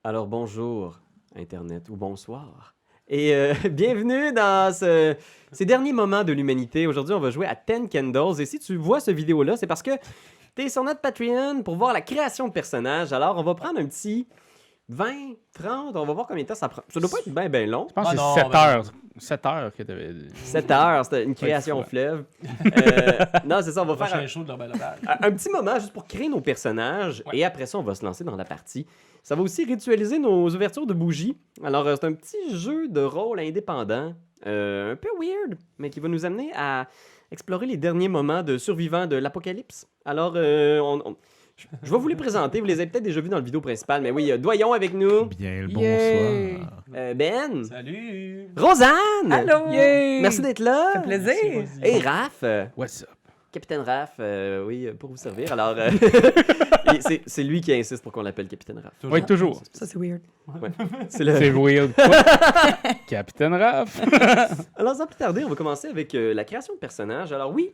Alors bonjour, Internet, ou bonsoir. Et bienvenue dans ces derniers moments de l'humanité. Aujourd'hui, on va jouer à 10 Candles. Et si tu vois ce vidéo-là, c'est parce que tu es sur notre Patreon pour voir la création de personnages. Alors, on va prendre un petit 20, 30, on va voir combien de temps ça prend. Ça doit pas être bien, bien long. Je pense Ah que non, c'est 7 ben heures. 7 heures que t'avais dit. 7 heures, c'était une création au fou, fleuve. Non, c'est ça, on va faire prochain show de l'Herbal Local. un petit moment juste pour créer nos personnages. Ouais. Et après ça, on va se lancer dans la partie. Ça va aussi ritualiser nos ouvertures de bougies. Alors, c'est un petit jeu de rôle indépendant, un peu weird, mais qui va nous amener à explorer les derniers moments de survivants de l'apocalypse. Alors, je vais vous les présenter. Vous les avez peut-être déjà vus dans le vidéo principal, mais oui, il y a Doyon avec nous, Bien le Yay! bonsoir. Ben, Salut! Rosanne, Allô! Yay! merci d'être là, Ça fait plaisir! et Raph, What's up? Capitaine Raph, oui, pour vous servir. Alors, c'est lui qui insiste pour qu'on l'appelle Capitaine Raph. Oui, toujours. Ça, c'est weird. C'est le... C'est weird. Quoi? Capitaine Raph. Alors, sans plus tarder, on va commencer avec la création de personnages. Alors oui,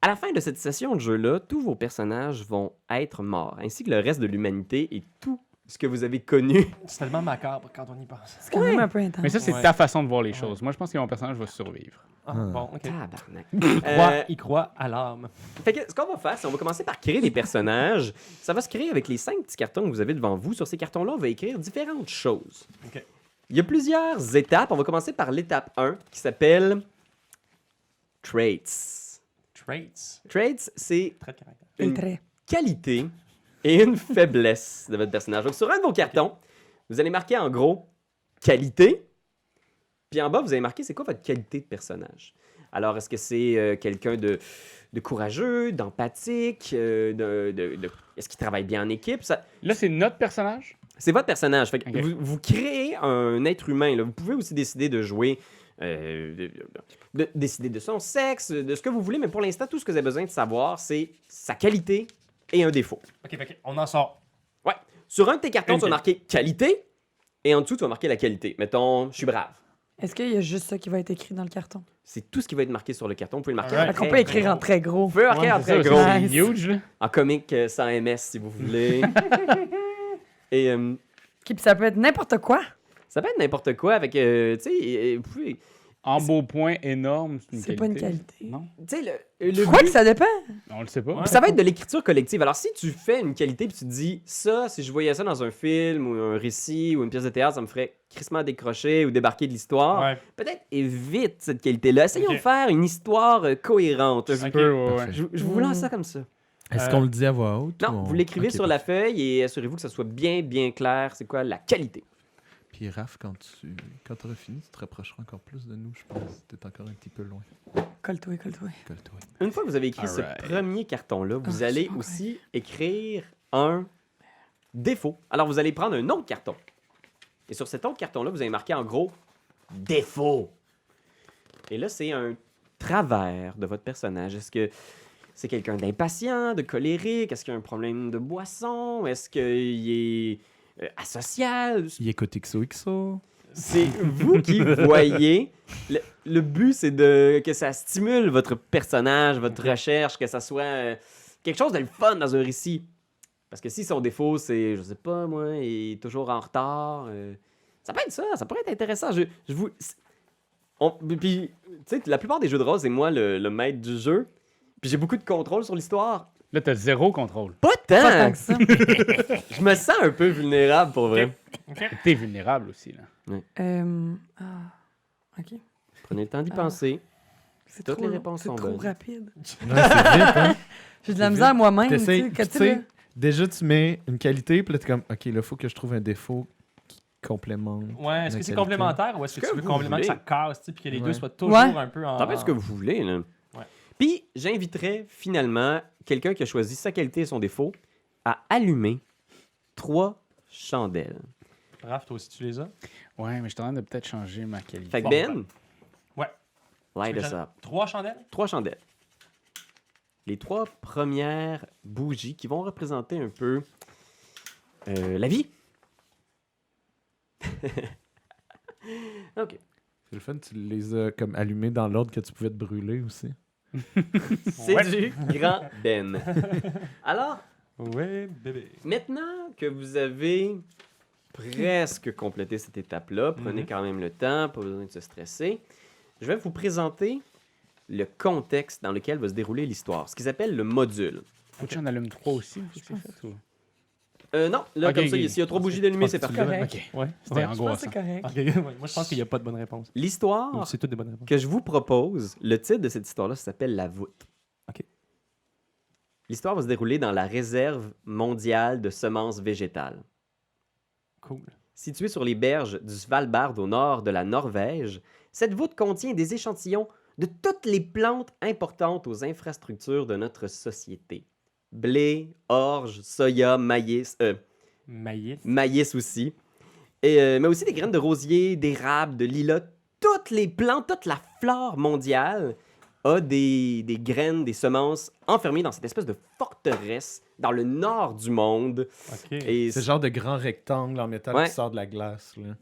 à la fin de cette session de jeu-là, tous vos personnages vont être morts, ainsi que le reste de l'humanité et tout ce que vous avez connu. C'est tellement macabre quand on y pense. C'est quand même un peu intense. Mais ça, c'est Ouais. ta façon de voir les choses. Moi, je pense que mon personnage va survivre. Ah, Ah. bon, ok. Tabarnak. Il croit à l'âme. Fait que ce qu'on va faire, c'est qu'on va commencer par créer des personnages. Ça va se créer avec les 5 petits cartons que vous avez devant vous. Sur ces cartons-là, on va écrire différentes choses. Ok. Il y a plusieurs étapes. On va commencer par l'étape 1 qui s'appelle Traits. Traits. Traits, c'est Trait de caractère. Une une trait. qualité et une faiblesse de votre personnage. Donc, sur un de vos cartons, vous allez marquer en gros qualité. Puis en bas, vous allez marquer c'est quoi votre qualité de personnage. Alors, est-ce que c'est quelqu'un de courageux, d'empathique, est-ce qu'il travaille bien en équipe? Là, c'est notre personnage. C'est votre personnage. Fait que Ok. vous créez un être humain. Là. Vous pouvez aussi décider de jouer, décider de son sexe, de ce que vous voulez, mais pour l'instant, tout ce que vous avez besoin de savoir, c'est sa qualité et un défaut. Ok, on en sort. Ouais. Sur un de tes cartons, Une tu vas marquer qualité et en dessous, tu vas marquer la qualité. Mettons, je suis brave. Est-ce qu'il y a juste ça qui va être écrit dans le carton? C'est tout ce qui va être marqué sur le carton. Vous pouvez le marquer Alright. en Fait qu'on très peut écrire en très gros. Vous pouvez marquer en très Ça, gros. c'est Nice. huge, là. En comique sans MS, si vous voulez. Et Ok, puis ça peut être n'importe quoi. ça peut être n'importe quoi avec, tu sais, vous pouvez... En beau point énorme, c'est une C'est qualité. pas une qualité. Non, Tu sais, le Quoi but- que ça dépend? on le sait pas. Ouais. Puis ça va être de l'écriture collective. Alors, si tu fais une qualité puis tu te dis ça, si je voyais ça dans un film ou un récit ou une pièce de théâtre, ça me ferait crissement décrocher ou débarquer de l'histoire. Ouais. Peut-être évite cette qualité-là. Essayons Ok. de faire une histoire cohérente. Un peu, ouais. Je vous lance ça comme ça. Est-ce qu'on le dit à voix haute? Non, vous l'écrivez sur la feuille et assurez-vous que ça soit bien, bien clair. C'est quoi la qualité? Puis Raph, quand tu auras fini, tu te rapprocheras encore plus de nous, je pense. T'es encore un petit peu loin. Colle-toi, colle-toi. Colle-toi. Une fois que vous avez écrit Alright. ce premier carton-là, vous Ah, allez ok. aussi écrire un défaut. Alors, vous allez prendre un autre carton. Et sur cet autre carton-là, vous allez marquer en gros défaut. Et là, c'est un travers de votre personnage. Est-ce que c'est quelqu'un d'impatient, de colérique? Est-ce qu'il y a un problème de boisson? Est-ce qu'il est asocial? Il écoute XOXO. C'est vous qui voyez. Le but, c'est que ça stimule votre personnage, votre recherche, que ça soit quelque chose de le fun dans un récit. Parce que si son défaut, c'est, je sais pas, moi, il est toujours en retard, ça peut être ça, ça pourrait être intéressant. Je vous... Puis, tu sais, la plupart des jeux de rôle, c'est moi le maître du jeu. Puis j'ai beaucoup de contrôle sur l'histoire. Là, t'as zéro contrôle. Pas Pas tant! tant que ça. Je me sens un peu vulnérable, pour vrai. T'es vulnérable aussi, là. Ok. Prenez le temps d'y Ah. penser. C'est Toutes trop, les réponses c'est sont trop bonnes. rapide. Ouais, c'est vite, hein? J'ai de la misère moi-même. tu T'essayes, sais, que tu tu sais, là. déjà, tu mets une qualité, puis là, t'es comme, OK, là, il faut que je trouve un défaut qui complémente. Ouais, est-ce la que c'est qualité. complémentaire ou est-ce que Ce tu que veux vous complément que ça voulez. casse, tu sais, puis que les deux Ouais. soient toujours Ouais. un peu en. T'en faites ce que vous voulez, là. Ouais. Puis, j'inviterais finalement quelqu'un qui a choisi sa qualité et son défaut à allumer 3 chandelles. Raph, toi aussi, tu les as? Ouais, mais je suis en train de peut-être changer ma qualité. Fait que Bon, Ben, ouais. light us up. 3 chandelles? 3 chandelles. Les 3 premières bougies qui vont représenter un peu la vie. OK. C'est le fun, tu les as comme allumés dans l'ordre que tu pouvais te brûler aussi. C'est Ouais. du grand Ben. Alors, Ouais, bébé. maintenant que vous avez presque complété cette étape-là. Prenez quand même le temps, pas besoin de se stresser. Je vais vous présenter le contexte dans lequel va se dérouler l'histoire, ce qu'ils appellent le module. Faut que j'en allume 3 aussi. c'est ce que c'est fait, ou- Non, là, Ok, comme ça, ok. s'il y a trop de bougies d'allumées, c'est Ah, parfait. correct. Ok. Ouais. C'était Ouais. Je pense que angoissant. c'est correct. Ok, ouais. Moi, je pense qu'il n'y a pas de bonne réponse. L'histoire Ou c'est toutes des bonnes réponses. que je vous propose, le titre de cette histoire-là, ça s'appelle La voûte. OK. L'histoire va se dérouler dans la réserve mondiale de semences végétales. Cool. Située sur les berges du Svalbard au nord de la Norvège, cette voûte contient des échantillons de toutes les plantes importantes aux infrastructures de notre société. Blé, orge, soya, Maïs. maïs aussi. Mais aussi des graines de rosier, d'érable, de lilas. Toutes les plantes, toute la flore mondiale a des graines, des semences enfermées dans cette espèce de forteresse dans le nord du monde. OK. Et C'est le genre de grand rectangle en métal Ouais. qui sort de la glace. Là.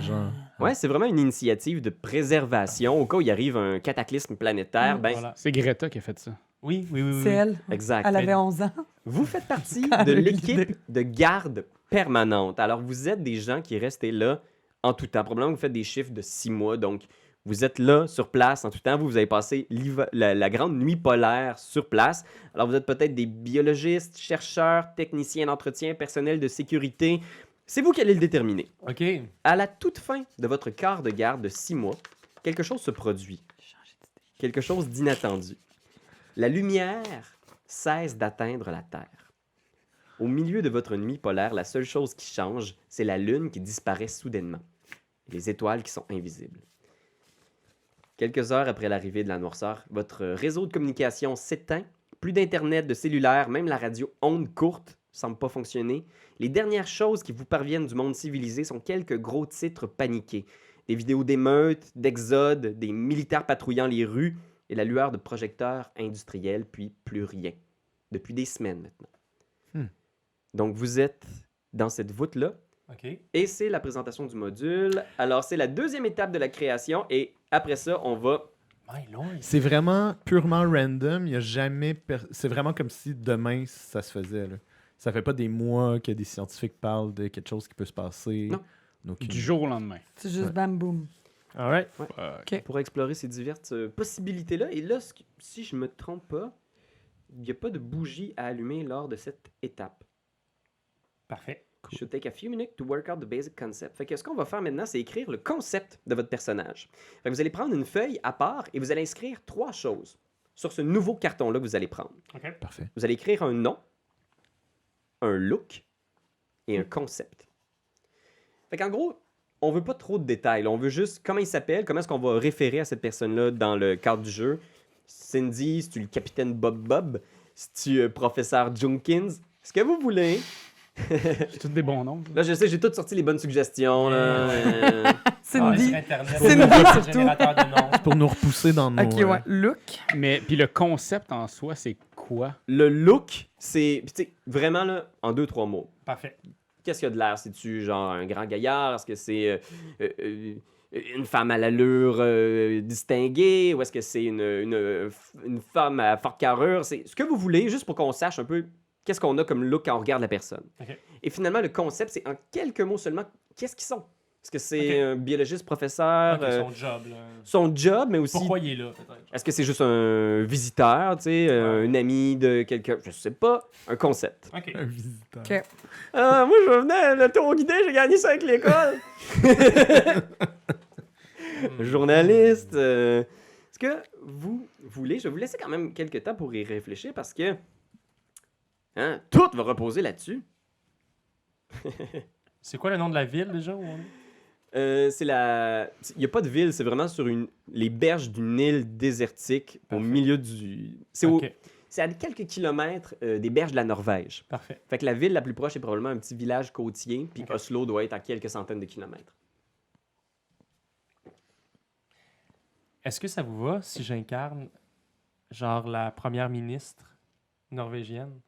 Genre. ouais, c'est vraiment une initiative de préservation. Au cas où il arrive un cataclysme planétaire, ben, Voilà. C'est Greta qui a fait ça. Oui, oui, oui. oui. C'est elle. exact. Elle avait 11 ans. Vous faites partie Quand de elle a eu l'équipe l'idée. de garde permanente. Alors, vous êtes des gens qui restez là en tout temps. Probablement, vous faites des chiffres de 6 mois. Donc, vous êtes là, sur place, en tout temps. Vous avez passé la grande nuit polaire sur place. Alors, vous êtes peut-être des biologistes, chercheurs, techniciens d'entretien, personnel de sécurité. C'est vous qui allez le déterminer. OK. À la toute fin de votre quart de garde de 6 mois, quelque chose se produit. Quelque chose d'inattendu. La lumière cesse d'atteindre la Terre. Au milieu de votre nuit polaire, la seule chose qui change, c'est la Lune qui disparaît soudainement. Et les étoiles qui sont invisibles. Quelques heures après l'arrivée de la noirceur, votre réseau de communication s'éteint. Plus d'Internet, de cellulaire, même la radio onde courte semble pas fonctionner. Les dernières choses qui vous parviennent du monde civilisé sont quelques gros titres paniqués. Des vidéos d'émeutes, d'exodes, des militaires patrouillant les rues et la lueur de projecteurs industriels, puis plus rien. Depuis des semaines maintenant. Donc vous êtes dans cette voûte-là OK. et c'est la présentation du module. Alors c'est la deuxième étape de la création et après ça, on va... My lord. C'est vraiment purement random. Il y a jamais. C'est vraiment comme si demain ça se faisait. Là. Ça fait pas des mois que des scientifiques parlent de quelque chose qui peut se passer. Non. Donc, Du jour au lendemain. C'est juste Ouais. bam boum. All right. OK. pour explorer ces diverses possibilités-là. Et là, si je me trompe pas, il n'y a pas de bougie à allumer lors de cette étape. Parfait. It should take a few minutes to work out the basic concept. Fait que ce qu'on va faire maintenant, c'est écrire le concept de votre personnage. Fait que vous allez prendre une feuille à part et vous allez inscrire 3 choses sur ce nouveau carton-là que vous allez prendre. OK. Parfait. Vous allez écrire un nom, un look et un concept. Fait qu'en gros, on veut pas trop de détails. Là. On veut juste comment il s'appelle, comment est-ce qu'on va référer à cette personne-là dans le cadre du jeu. Cindy, si tu le capitaine Bob, si tu professeur Junkins, ce que vous voulez. C'est tous des bons noms. ça. Là, je sais, j'ai toutes sorti les bonnes suggestions. Là. Cindy. Sur Internet. Cindy, un surtout. générateur de noms. Pour nous repousser dans nos. OK, ouais. Look. Mais puis le concept en soi, c'est quoi? Le look, c'est tu sais, vraiment là, en 2-3 mots. Parfait. Qu'est-ce qu'il y a de l'air? C'est-tu genre un grand gaillard? Est-ce que c'est une femme à l'allure distinguée? Ou est-ce que c'est une femme à forte carrure? C'est ce que vous voulez, juste pour qu'on sache un peu qu'est-ce qu'on a comme look quand on regarde la personne. OK. Et finalement, le concept, c'est en quelques mots seulement, qu'est-ce qu'ils sont? Est-ce que c'est OK. un biologiste, professeur? OK, son job, là. Son job, mais aussi... Pourquoi il est là, peut-être? Est-ce que c'est juste un visiteur, tu sais, un ami de quelqu'un? Je sais pas. Un concept. OK. Un visiteur. OK. Moi, je venais, le tour guidé, j'ai gagné ça avec l'école. Journaliste. Est-ce que vous voulez... Je vais vous laisser quand même quelques temps pour y réfléchir parce que hein, tout va reposer là-dessus. C'est quoi le nom de la ville, déjà? Où on est? C'est la... Il n'y a pas de ville, c'est vraiment sur les berges d'une île désertique au Parfait. milieu du... OK. C'est à quelques kilomètres des berges de la Norvège. Parfait. Fait que la ville la plus proche est probablement un petit village côtier, puis Ok. Oslo doit être à quelques centaines de kilomètres. Est-ce que ça vous va si j'incarne, genre, la première ministre norvégienne?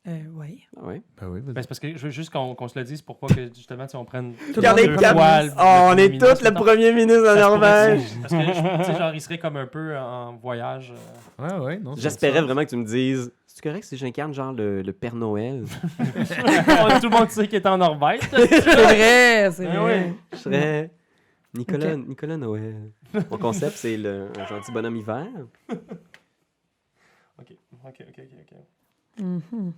Oui. Ah ouais. Ben oui, vas-y. Ben, c'est parce que je veux juste qu'on se le dise pour pas que justement on prenne. Tout le monde est quatre. On est tous le premier ministre de Norvège. Parce que, tu sais, genre, il serait comme un peu en voyage. Ouais, non. J'espérais vraiment que tu me dises. C'est correct si j'incarne genre le Père Noël? Tout le monde sait qu'il est en Norvège. C'est vrai, c'est Ah vrai. ouais. Je serais Nicolas Noël. Mon concept, c'est un gentil bonhomme hiver. Ok. Mhm.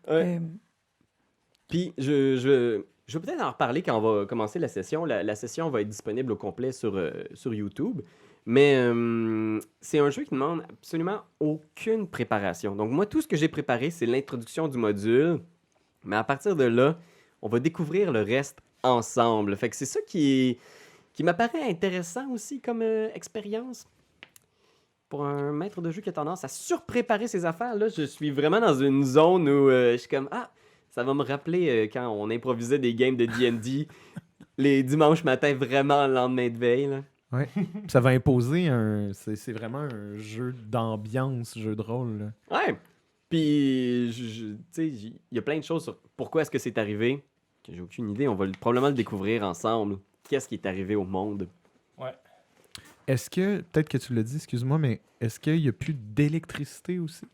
Ouais. Puis, je vais peut-être en reparler quand on va commencer la session. La session va être disponible au complet sur YouTube. Mais c'est un jeu qui ne demande absolument aucune préparation. Donc, moi, tout ce que j'ai préparé, c'est l'introduction du module. Mais à partir de là, on va découvrir le reste ensemble. Fait que c'est ça qui m'apparaît intéressant aussi comme expérience. Pour un maître de jeu qui a tendance à surpréparer ses affaires, là, je suis vraiment dans une zone où je suis comme « Ah, ça va me rappeler quand on improvisait des games de D&D les dimanches matins, vraiment le lendemain de veille. » là. Ouais. Ça va imposer c'est vraiment un jeu d'ambiance, jeu de rôle. Là. Ouais. Puis, tu sais, il y a plein de choses sur pourquoi est-ce que c'est arrivé, que j'ai aucune idée. On va probablement le découvrir ensemble. Qu'est-ce qui est arrivé au monde? Ouais. Est-ce que, peut-être que tu l'as dit, excuse-moi, mais est-ce qu'il n'y a plus d'électricité aussi?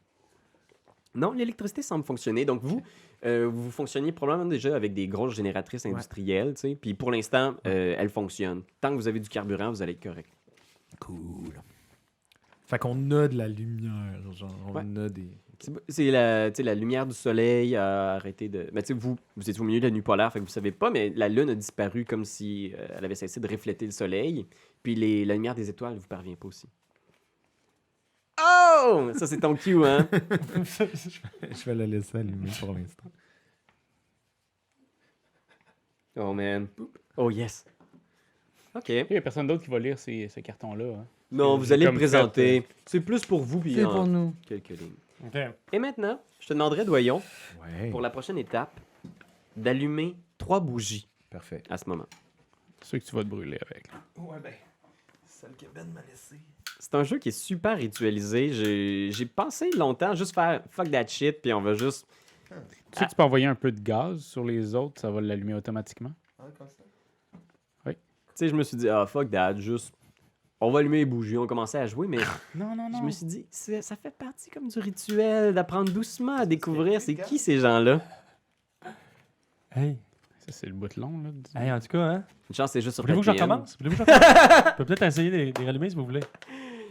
Non, l'électricité semble fonctionner. Donc, vous fonctionniez probablement déjà avec des grosses génératrices industrielles, tu sais. Puis, pour l'instant, elles fonctionnent. Tant que vous avez du carburant, vous allez être correct. Cool. Fait qu'on a de la lumière, genre, on a des... C'est la lumière du soleil a arrêté de... Mais tu sais, vous êtes au milieu de la nuit polaire, fait que vous savez pas, mais la lune a disparu comme si elle avait cessé de refléter le soleil. Puis la lumière des étoiles ne vous parvient pas aussi. Oh! Ça, c'est ton cue, hein? Je vais la laisser allumer pour l'instant. Oh, man. Oh, yes. OK. Il n'y a personne d'autre qui va lire ce carton-là. Hein. Non, vous allez le présenter. C'est plus pour vous, puis C'est pour nous. quelques lignes. Ok. Et maintenant, je te demanderai, Doyon, Ouais. pour la prochaine étape, d'allumer 3 bougies Parfait. à ce moment. C'est sûr que tu vas te brûler avec. Ouais, ben, celle que Ben m'a laissée. C'est un jeu qui est super ritualisé. J'ai pensé longtemps juste faire fuck that shit, puis on va juste... Tu sais que tu peux envoyer un peu de gaz sur les autres, ça va l'allumer automatiquement. Tu sais, je me suis dit, ah, fuck that, juste... On va allumer les bougies. On commençait à jouer, mais Non. je me suis dit, ça fait partie comme du rituel, d'apprendre doucement à découvrir c'est qui ces gens-là. Hey. Ça, c'est le bout long, là. Hey, en tout cas, hein. Une chance, c'est juste sur Voulez-vous que je quatrième. recommence? Je peux peut-être essayer de les rallumer si vous voulez.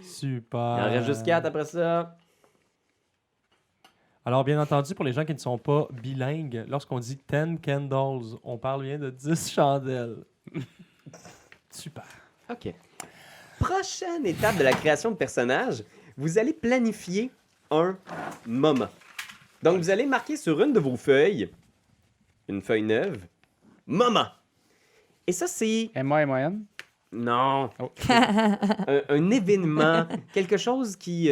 Super. Il en reste juste 4 après ça. Alors, bien entendu, pour les gens qui ne sont pas bilingues, lorsqu'on dit 10 candles, on parle bien de 10 chandelles. Super. OK. Prochaine étape de la création de personnages, vous allez planifier un moment. Donc, vous allez marquer sur une de vos feuilles, une feuille neuve, moment. Et ça, c'est... M-A-M-A-N? Non. Oh. un événement, quelque chose qui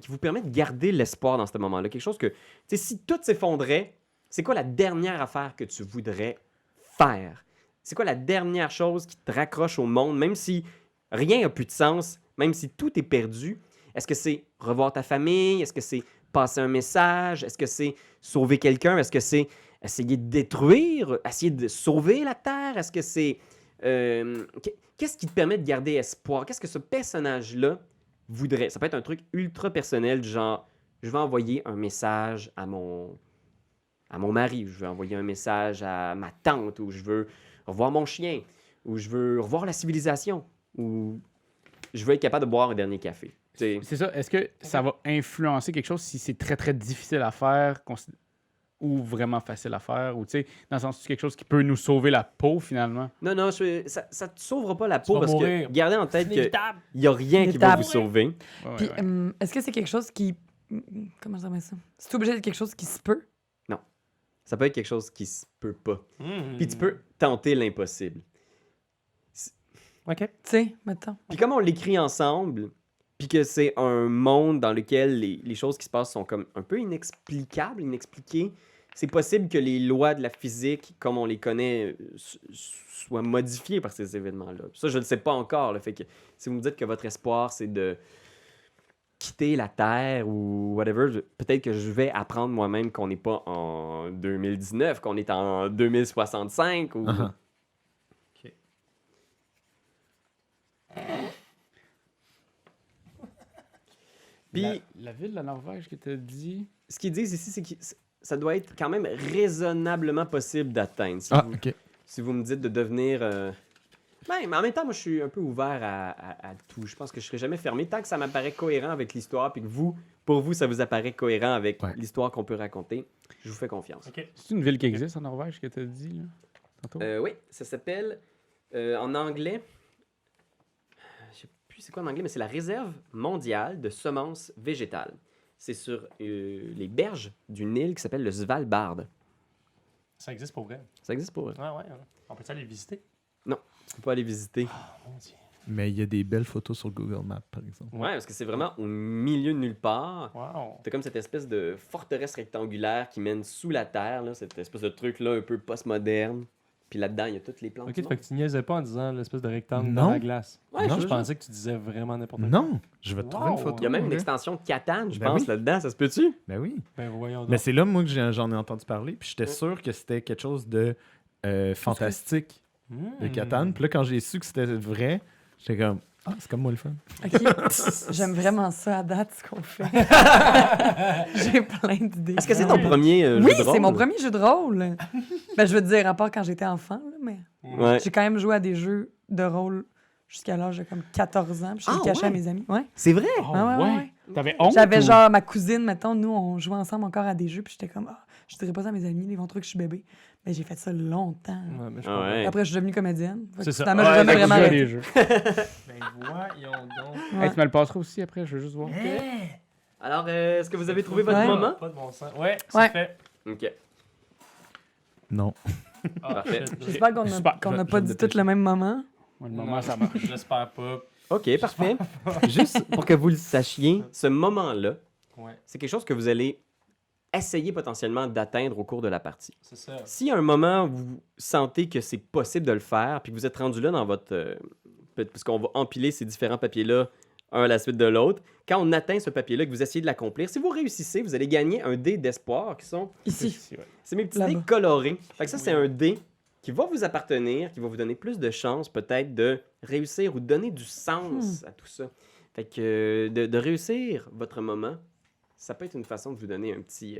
vous permet de garder l'espoir dans ce moment-là. Quelque chose que, tu sais, si tout s'effondrait, c'est quoi la dernière affaire que tu voudrais faire? C'est quoi la dernière chose qui te raccroche au monde, même si rien n'a plus de sens, même si tout est perdu? Est-ce que c'est revoir ta famille? Est-ce que c'est passer un message? Est-ce que c'est sauver quelqu'un? Est-ce que c'est essayer de détruire? Essayer de sauver la Terre? Est-ce que c'est... qu'est-ce qui te permet de garder espoir? Qu'est-ce que ce personnage-là voudrait? Ça peut être un truc ultra personnel, du genre, je vais envoyer un message à mon mari, je veux envoyer un message à ma tante, ou je veux revoir mon chien, ou je veux revoir la civilisation, ou je veux être capable de boire un dernier café. T'sais, C'est ça. Est-ce que ça va influencer quelque chose si c'est très, très difficile à faire ou vraiment facile à faire? Ou, tu sais, dans le sens où c'est quelque chose qui peut nous sauver la peau, finalement? non, ça ne te sauvera pas la Tu peau, vas parce mourir. que gardez en tête qu'il Inévitable. n'y a rien qui va Inévitable. vous sauver. Ouais, Puis, ouais. est-ce que c'est quelque chose qui. Comment je dirais ça? C'est obligé d'être quelque chose qui se peut? Ça peut être quelque chose qui se peut pas. Hmm. Puis tu peux tenter l'impossible. OK. Tu sais, mettons. Puis comme on l'écrit ensemble, puis que c'est un monde dans lequel les choses qui se passent sont comme un peu inexplicables, inexpliquées, c'est possible que les lois de la physique, comme on les connaît, soient modifiées par ces événements-là. Ça, je ne le sais pas encore. Là, fait que si vous me dites que votre espoir, c'est de quitter la Terre ou whatever, peut-être que je vais apprendre moi-même qu'on n'est pas en 2019, qu'on est en 2065 ou... Uh-huh. Puis, La ville de la Norvège que t'as dit. ce qu'ils disent ici, c'est que ça doit être quand même raisonnablement possible d'atteindre. Si, Ah, vous, ok. si vous me dites de devenir... Ben, mais en même temps, moi, je suis un peu ouvert à tout. Je pense que je serai jamais fermé tant que ça m'apparaît cohérent avec l'histoire, puis que pour vous, ça vous apparaît cohérent avec Ouais. l'histoire qu'on peut raconter. Je vous fais confiance. Ok. C'est une ville qui existe en Norvège que t'as dit, là, tantôt? Oui, ça s'appelle en anglais. Je sais plus c'est quoi en anglais, mais c'est la réserve mondiale de semences végétales. C'est sur les berges d'une île qui s'appelle le Svalbard. Ça existe pour vrai. Ça existe pour eux. Ouais. On peut aller visiter? Tu peux pas aller visiter. Mon Dieu. Mais il y a des belles photos sur Google Maps, par exemple. Ouais, parce que c'est vraiment au milieu de nulle part. Wow. T'as comme cette espèce de forteresse rectangulaire qui mène sous la terre, là, cette espèce de truc-là un peu postmoderne. Puis là-dedans, il y a toutes les plantes. Ok, du fait monde. que tu niaisais pas en disant l'espèce de rectangle Non. dans la glace. Ouais, Non, je Je te pensais que tu disais vraiment n'importe quoi. Non, je vais te trouver une Wow. photo. Il y a même une ouais. extension de Catan, je Ben pense, oui. là-dedans. Ça se peut-tu? Ben oui. Ben voyons donc. Mais c'est là, moi, que j'en ai entendu parler. Puis j'étais sûr que c'était quelque chose de fantastique de Catan. Puis là, quand j'ai su que c'était vrai, j'étais comme, ah, c'est comme moi le fun. OK. J'aime vraiment ça à date, ce qu'on fait. J'ai plein d'idées. Est-ce que c'est ton premier Oui, jeu de rôle? c'est mon premier jeu de rôle. Ben, je veux te dire, à part quand j'étais enfant, là, mais Ouais. j'ai quand même joué à des jeux de rôle jusqu'à l'âge de comme 14 ans. Puis je Ah, les cachais à ouais? mes amis. Ouais. C'est vrai? Oh, Ah, ouais. T'avais honte? J'avais ou- genre ma cousine, mettons, nous, on jouait ensemble encore à des jeux. Puis j'étais comme, ah, je dirais pas ça à mes amis, ils vont trouver que je suis bébé. Mais j'ai fait ça longtemps. Ouais, mais je Ah comprends. ouais. Après, je suis devenue comédienne. Fait que C'est ça. finalement, j'ai Ouais, jamais fait que vraiment tu joues à arrêté. des jeux. Ben voyons donc. Ouais. Hey, tu me le passeras aussi après, je veux juste voir. Alors, est-ce que vous avez trouvé votre Ouais. moment? Pas de bon sens. Ouais, c'est Ouais. fait. OK. Non. Ah, Parfait. shit. J'espère qu'on Super, n'a je pas me dit dépêche. tout le même moment. Moi, le moment, ça marche. J'espère pas. OK, parfait. Juste pour que vous le sachiez, ce moment-là, Ouais, c'est quelque chose que vous allez essayer potentiellement d'atteindre au cours de la partie. c'est ça. S'il y a un moment où vous sentez que c'est possible de le faire, puis que vous êtes rendu là dans votre... puisqu'on va empiler ces différents papiers-là, un à la suite de l'autre, quand on atteint ce papier-là, que vous essayez de l'accomplir, si vous réussissez, vous allez gagner un dé d'espoir qui sont... Ici. Ouais. C'est mes petits Là-bas. dés colorés. Fait que ça, c'est un dé qui va vous appartenir, qui va vous donner plus de chances peut-être de réussir ou de donner du sens à tout ça. Fait que de réussir votre moment, ça peut être une façon de vous donner un petit...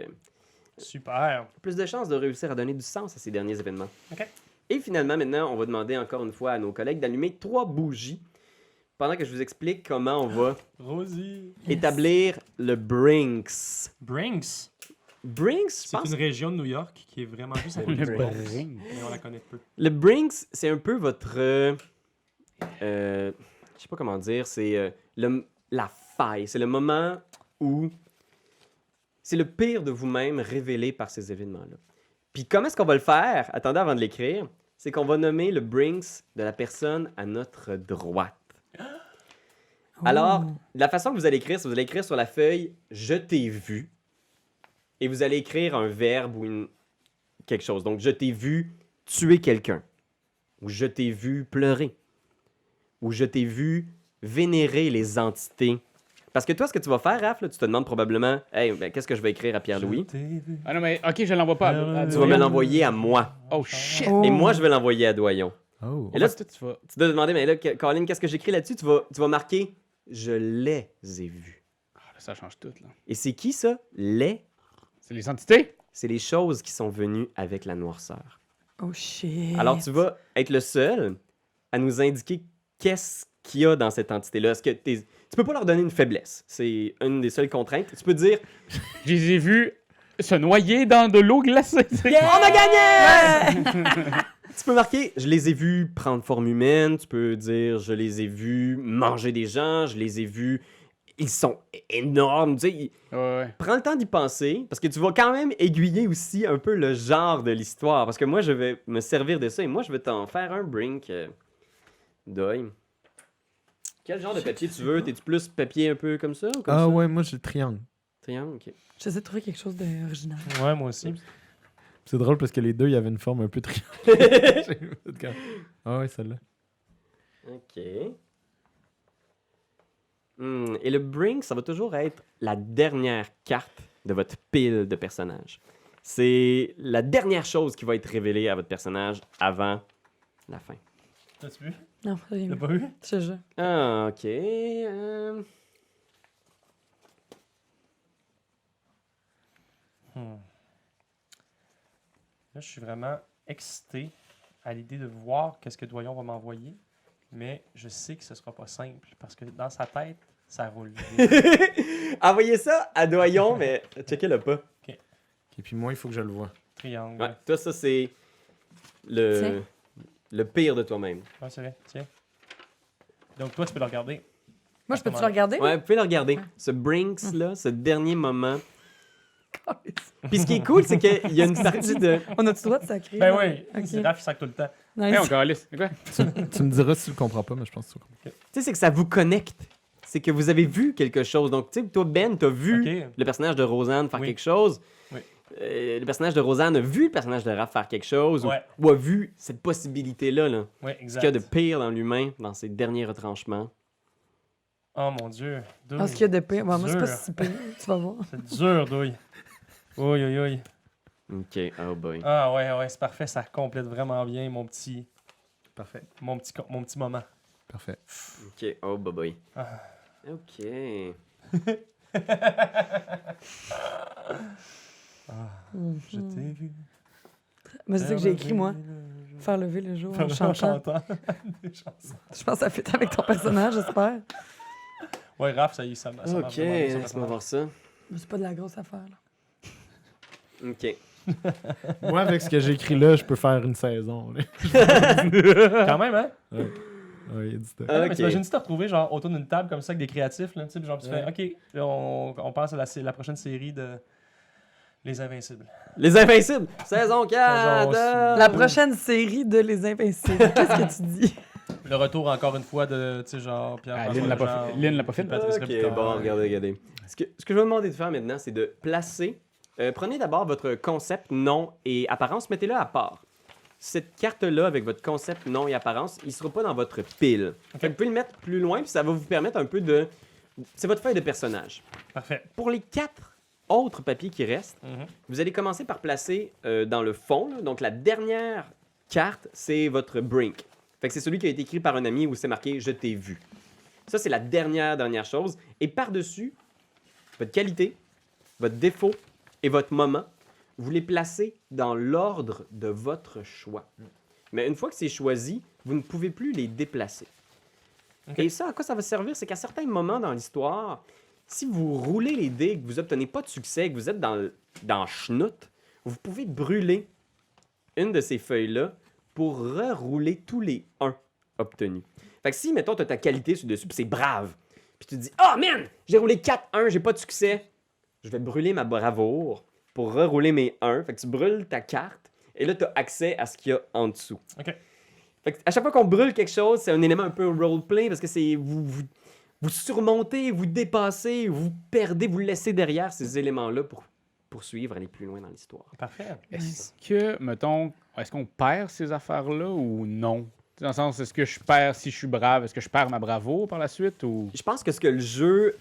Super. plus de chances de réussir à donner du sens à ces derniers événements. OK. Et finalement, maintenant, on va demander encore une fois à nos collègues d'allumer 3 bougies pendant que je vous explique comment on va Rosie. établir le Brinks. Brinks. Brinks, je C'est pense... une région de New York qui est vraiment juste à Le côté de Bronx. bring. Mais on la connaît peu. Le Brinks, c'est un peu votre... je sais pas comment dire, c'est la faille. C'est le moment où c'est le pire de vous-même révélé par ces événements-là. Puis comment est-ce qu'on va le faire? Attendez avant de l'écrire. C'est qu'on va nommer le Brinks de la personne à notre droite. Alors, la façon que vous allez écrire, c'est que vous allez écrire sur la feuille « Je t'ai vu » et vous allez écrire un verbe ou quelque chose. Donc, « Je t'ai vu tuer quelqu'un » ou « Je t'ai vu pleurer » ou « Je t'ai vu vénérer les entités ». Parce que toi, ce que tu vas faire, Raph, là, tu te demandes probablement « Hey, ben, qu'est-ce que je vais écrire à Pierre-Louis? Je t'ai vu. Ah non, mais ok, je l'envoie pas. Tu vas me l'envoyer à moi. Oh shit! Oh. Et moi, je vais l'envoyer à Doyon. Oh. Et là, tu vas. Tu dois te demander, mais là, Colin, qu'est-ce que j'écris là-dessus? Tu vas marquer « Je les ai vus Ah, là, ça change tout, là. ». Et c'est qui ça? Les? C'est les entités? C'est les choses qui sont venues avec la noirceur. Oh shit. Alors, tu vas être le seul à nous indiquer qu'est-ce qu'il y a dans cette entité-là. Est-ce que tu peux pas leur donner une faiblesse. C'est une des seules contraintes. Tu peux dire Je les ai vus se noyer dans de l'eau glacée. « On a gagné! » Tu peux marquer « Je les ai vus prendre forme humaine ». Tu peux dire « Je les ai vus manger des gens. Je les ai vus... Ils sont énormes. » Tu sais, Ouais. prends le temps d'y penser, parce que tu vas quand même aiguiller aussi un peu le genre de l'histoire. Parce que moi, je vais me servir de ça et moi, je vais t'en faire un brink d'œil. Quel genre de papier tu veux? T'es-tu plus papier un peu comme ça ou comme Ah ça? ouais, moi j'ai le triangle. Triangle, ok. J'essaie de trouver quelque chose d'original. Ouais, moi aussi. C'est drôle parce que les deux, il y avait une forme un peu triangulaire. Ah ouais, celle-là. Ok. Et le Brink, ça va toujours être la dernière carte de votre pile de personnages. C'est la dernière chose qui va être révélée à votre personnage avant la fin. T'as-tu vu? Non, j'ai T'as pas vu? Je te jure. Ah, ok. Là, je suis vraiment excité à l'idée de voir qu'est-ce que Doyon va m'envoyer, mais je sais que ce sera pas simple parce que dans sa tête, ça roule vite. Envoyez ça à Doyon, mais checkez-le pas. Et puis moi, il faut que je le vois. Triangle. Ouais, toi, ça, c'est le pire de toi-même. Ouais, c'est vrai. Tiens. Donc, toi, tu peux le regarder. Moi, je peux-tu le regarder? Ouais, vous pouvez le regarder. Ce Brinks-là, ce dernier moment. Puis ce qui est cool, c'est qu'il y a une partie de... On a-tu le droit de sacrer? Ben là? oui, Ok. c'est Raph, il sac tout le temps. Nice. Hey, on calisse. C'est quoi? Tu me diras si tu le comprends pas, mais je pense que tu le comprends. Tu sais, c'est que ça vous connecte. C'est que vous avez vu quelque chose. Donc, tu sais, toi, Ben, t'as vu Ok. le personnage de Rosanne faire Oui. quelque chose. Oui. Le personnage de Rosanne a vu le personnage de Raph faire quelque chose. Ouais. Ou a vu cette possibilité-là. Là. Oui, Ce exact. qu'il y a de pire dans l'humain, dans ses derniers retranchements. Oh mon Dieu. Douille. Ah, ce qu'il y a de pire. Bon, moi, c'est pas Dur. si pire. Tu vas voir. C'est dur, douille. Oui, oui, oui. OK, oh boy. Ah ouais, ouais, c'est parfait. Ça complète vraiment bien mon petit Parfait. moment. Parfait. OK, oh boy. Ah. OK. Je t'ai vu. Mais c'est ça que j'ai écrit, moi. Faire lever le jour en chantant. Des chansons. Je pense que ça fit avec ton personnage, j'espère. Ouais, Raph, ça y est, ça marche. OK, laisse-moi voir ça. Mais c'est pas de la grosse affaire, là. OK. Moi, avec ce que j'ai écrit là, je peux faire une saison. Là. Quand même, hein? Ouais, il y a du temps. Ah, mais OK. t'imagines-tu te retrouver genre autour d'une table comme ça avec des créatifs, là, tu sais, genre tu Ouais. fais, OK, là, on passe à la prochaine série de Les Invincibles. Les Invincibles, saison 4! Saison- La prochaine série de Les Invincibles. Qu'est-ce que tu dis? Le retour encore une fois de, tu sais, genre Pierre Ah, Lynn l'a pas fait. Lynn l'a pas fait. Patrice Ok, Robitaille. bon, regardez. Ce que je vais vous demander de faire maintenant, c'est de placer... prenez d'abord votre concept, nom et apparence, mettez-le à part. Cette carte-là, avec votre concept, nom et apparence, il ne sera pas dans votre pile. Fait que vous pouvez le mettre plus loin, puis ça va vous permettre un peu de... C'est votre feuille de personnage. Parfait. Pour les 4 autres papiers qui restent, Mhm. vous allez commencer par placer dans le fond. Là, donc, la dernière carte, c'est votre Brink. Fait que c'est celui qui a été écrit par un ami où c'est marqué « Je t'ai vu ». Ça, c'est la dernière chose. Et par-dessus, votre qualité, votre défaut et votre moment, vous les placez dans l'ordre de votre choix. Mais une fois que c'est choisi, vous ne pouvez plus les déplacer. Ok. Et ça, à quoi ça va servir? C'est qu'à certains moments dans l'histoire, si vous roulez les dés et que vous n'obtenez pas de succès, que vous êtes dans schnout, vous pouvez brûler une de ces feuilles-là pour rerouler tous les 1 obtenus. Fait que si, mettons, tu as ta qualité sur dessus, puis c'est brave, puis tu te dis « Oh man, j'ai roulé 4-1, j'ai pas de succès. » Je vais brûler ma bravoure pour rerouler mes 1. Fait que tu brûles ta carte, et là, tu as accès à ce qu'il y a en dessous. OK. Fait que à chaque fois qu'on brûle quelque chose, c'est un élément un peu roleplay, parce que c'est vous surmontez, vous dépassez, vous perdez, vous laissez derrière ces éléments-là pour poursuivre, aller plus loin dans l'histoire. Parfait. Est-ce que, mettons, est-ce qu'on perd ces affaires-là ou non? Dans le sens, est-ce que je perds si je suis brave? Est-ce que je perds ma bravoure par la suite? Ou... Je pense que ce que le jeu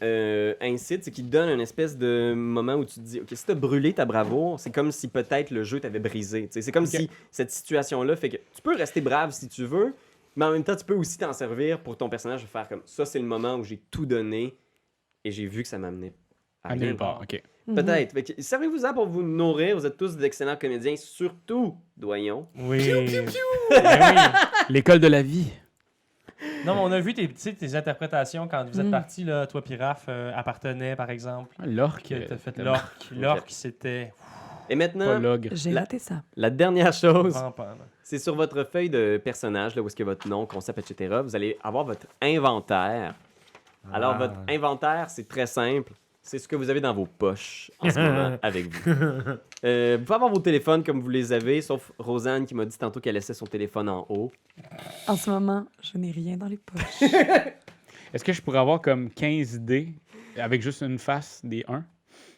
incite, c'est qu'il donne une espèce de moment où tu te dis, OK, si tu as brûlé ta bravoure, c'est comme si peut-être le jeu t'avait brisé. T'sais, c'est comme si cette situation-là fait que tu peux rester brave si tu veux, mais en même temps, tu peux aussi t'en servir pour ton personnage de faire comme ça, c'est le moment où j'ai tout donné et j'ai vu que ça m'amenait à À rien. nulle part, OK. Peut-être. Fait que servez-vous-en pour vous nourrir. Vous êtes tous d'excellents comédiens, surtout Doyon. Oui. Ben L'école de la vie. oui. Non, mais on a vu tes interprétations quand vous êtes Mm. partis, là, toi puis Raph, appartenait, par exemple. L'orque. Qui a fait tellement l'orque. L'orque, c'était Et Pas maintenant, l'ogre. J'ai La- raté ça. la dernière chose, rampant. là. c'est sur votre feuille de personnage, là, où est-ce que votre nom, concept, etc. Vous allez avoir votre inventaire. Alors, Ah. votre inventaire, c'est très simple. C'est ce que vous avez dans vos poches en ce moment avec vous. Vous pouvez avoir vos téléphones comme vous les avez, sauf Rosanne qui m'a dit tantôt qu'elle laissait son téléphone en haut. En ce moment, je n'ai rien dans les poches. Est-ce que je pourrais avoir comme 15 dés avec juste une face des 1?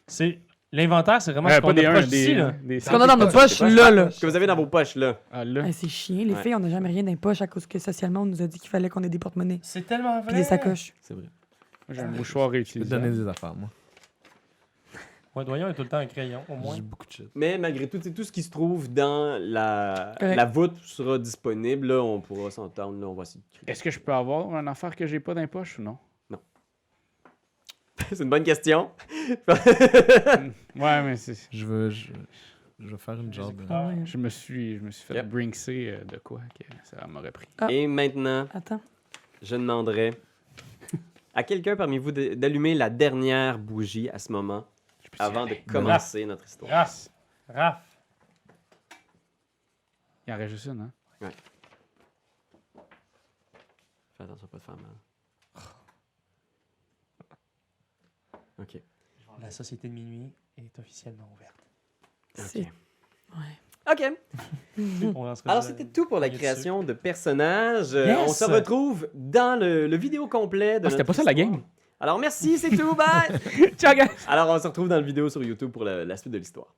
C'est... L'inventaire, c'est vraiment ce qu'on pas des a 1, proche des, d'ici, là. des Ce qu'on a dans nos poches, là, là. Ce que vous avez dans vos poches, là. Ah, là. Ah, c'est chiant. Les Ouais. filles, on n'a jamais rien dans les poches à cause que socialement, on nous a dit qu'il fallait qu'on ait des porte-monnaies C'est tellement vrai. puis des sacoches. C'est vrai. J'ai un mouchoir Je peux te réutilisable. donner des affaires, moi. Ouais, Doyon a tout le temps un crayon, au moins. J'ai beaucoup de shit. Mais malgré tout, c'est tout ce qui se trouve dans Correct. la voûte sera disponible. Là, on pourra s'entendre. Là, on va essayer de créer. Est-ce que je peux avoir une affaire que j'ai pas dans les poches ou non? C'est une bonne question. Ouais, mais c'est... Je veux faire une genre de... Ah ouais. Je me suis fait Yep. brinxer de quoi que ça m'aurait pris. Ah. Et maintenant, Attends. je demanderai à quelqu'un parmi vous d'allumer la dernière bougie à ce moment Je peux y avant de aller. commencer notre histoire. Raph. Raph. Il en reste juste une, hein? Fais attention à pas te faire mal. Ok. La société de minuit est officiellement ouverte. C'est. Ok. Ouais. Ok. On lancera Alors, ça- c'était tout pour la dessus. création de personnages. Yes! On se retrouve dans le vidéo complet de Ah, c'était notre pas ça, la histoire. game? Alors, merci, c'est tout. Bye! Ciao, guys! Alors, on se retrouve dans le vidéo sur YouTube pour la suite de l'histoire.